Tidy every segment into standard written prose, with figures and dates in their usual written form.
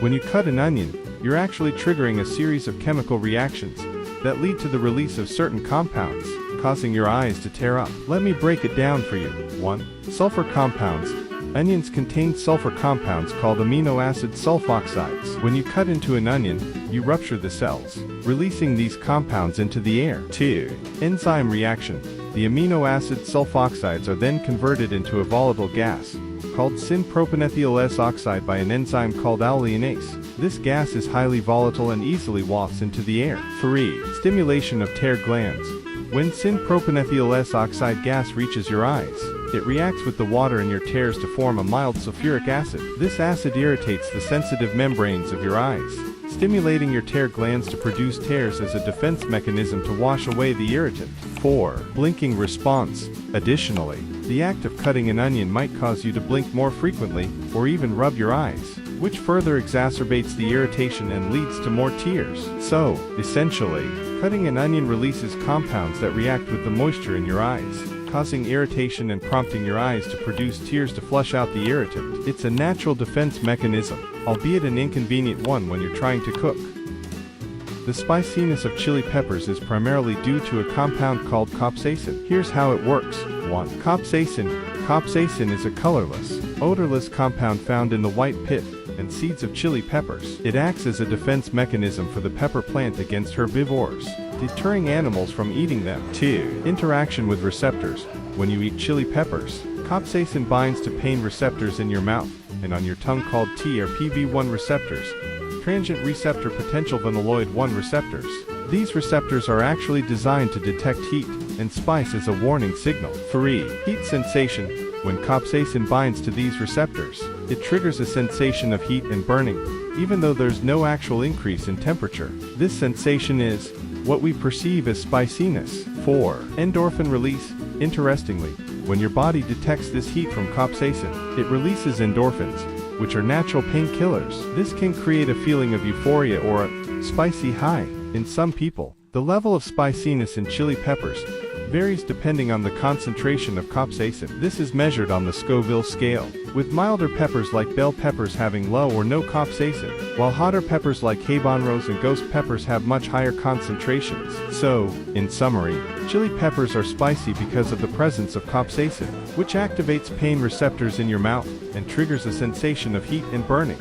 When you cut an onion, you're actually triggering a series of chemical reactions that lead to the release of certain compounds, causing your eyes to tear up. Let me break it down for you. 1. Sulfur compounds. Onions contain sulfur compounds called amino acid sulfoxides. When you cut into an onion, you rupture the cells, releasing these compounds into the air. 2. Enzyme reaction. The amino acid sulfoxides are then converted into a volatile gas, called syn-propanethyl S-oxide by an enzyme called allylanase. This gas is highly volatile and easily wafts into the air. 3. Stimulation of tear glands. When syn-propanethyl S-oxide gas reaches your eyes, it reacts with the water in your tears to form a mild sulfuric acid. This acid irritates the sensitive membranes of your eyes, stimulating your tear glands to produce tears as a defense mechanism to wash away the irritant. 4. Blinking response. Additionally, the act of cutting an onion might cause you to blink more frequently, or even rub your eyes, which further exacerbates the irritation and leads to more tears. So, essentially, cutting an onion releases compounds that react with the moisture in your eyes, causing irritation and prompting your eyes to produce tears to flush out the irritant. It's a natural defense mechanism, albeit an inconvenient one when you're trying to cook. The spiciness of chili peppers is primarily due to a compound called capsaicin. Here's how it works. 1. Capsaicin. Capsaicin is a colorless, odorless compound found in the white pith and seeds of chili peppers. It acts as a defense mechanism for the pepper plant against herbivores, deterring animals from eating them. 2. Interaction with receptors. When you eat chili peppers, capsaicin binds to pain receptors in your mouth and on your tongue called T or PV1 receptors, transient receptor potential vanilloid 1 receptors. These receptors are actually designed to detect heat and spice as a warning signal. 3. Heat sensation. When capsaicin binds to these receptors, it triggers a sensation of heat and burning, even though there's no actual increase in temperature. This sensation is what we perceive as spiciness. 4. Endorphin release. Interestingly, when your body detects this heat from capsaicin, it releases endorphins, which are natural painkillers. This can create a feeling of euphoria or a spicy high. In some people, the level of spiciness in chili peppers varies depending on the concentration of capsaicin. This is measured on the Scoville scale, with milder peppers like bell peppers having low or no capsaicin, while hotter peppers like habaneros and ghost peppers have much higher concentrations. So, in summary, chili peppers are spicy because of the presence of capsaicin, which activates pain receptors in your mouth and triggers a sensation of heat and burning.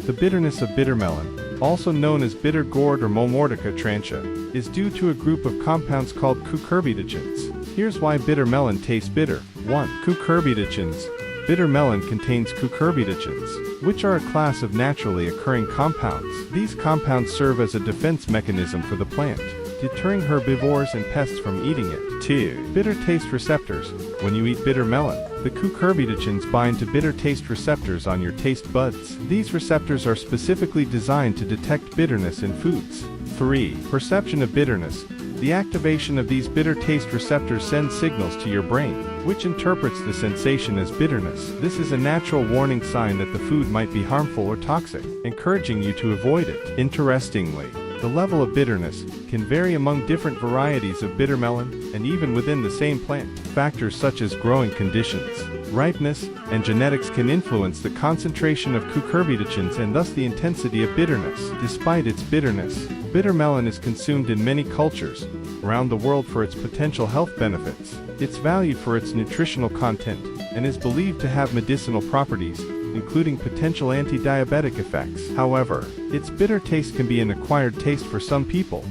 The bitterness of bitter melon, also known as bitter gourd or Momordica trantia, is due to a group of compounds called cucurbitacins. Here's why bitter melon tastes bitter. 1. Cucurbitacins. Bitter melon contains cucurbitacins, which are a class of naturally occurring compounds. These compounds serve as a defense mechanism for the plant, deterring herbivores and pests from eating it. 2. Bitter taste receptors. When you eat bitter melon, the cucurbitacins bind to bitter taste receptors on your taste buds. These receptors are specifically designed to detect bitterness in foods. 3. Perception of bitterness. The activation of these bitter taste receptors sends signals to your brain, which interprets the sensation as bitterness. This is a natural warning sign that the food might be harmful or toxic, encouraging you to avoid it. Interestingly, the level of bitterness can vary among different varieties of bitter melon, and even within the same plant. Factors such as growing conditions, ripeness, and genetics can influence the concentration of cucurbitacins and thus the intensity of bitterness. Despite its bitterness, bitter melon is consumed in many cultures around the world for its potential health benefits. It's valued for its nutritional content and is believed to have medicinal properties, including potential anti-diabetic effects. However, its bitter taste can be an acquired taste for some people,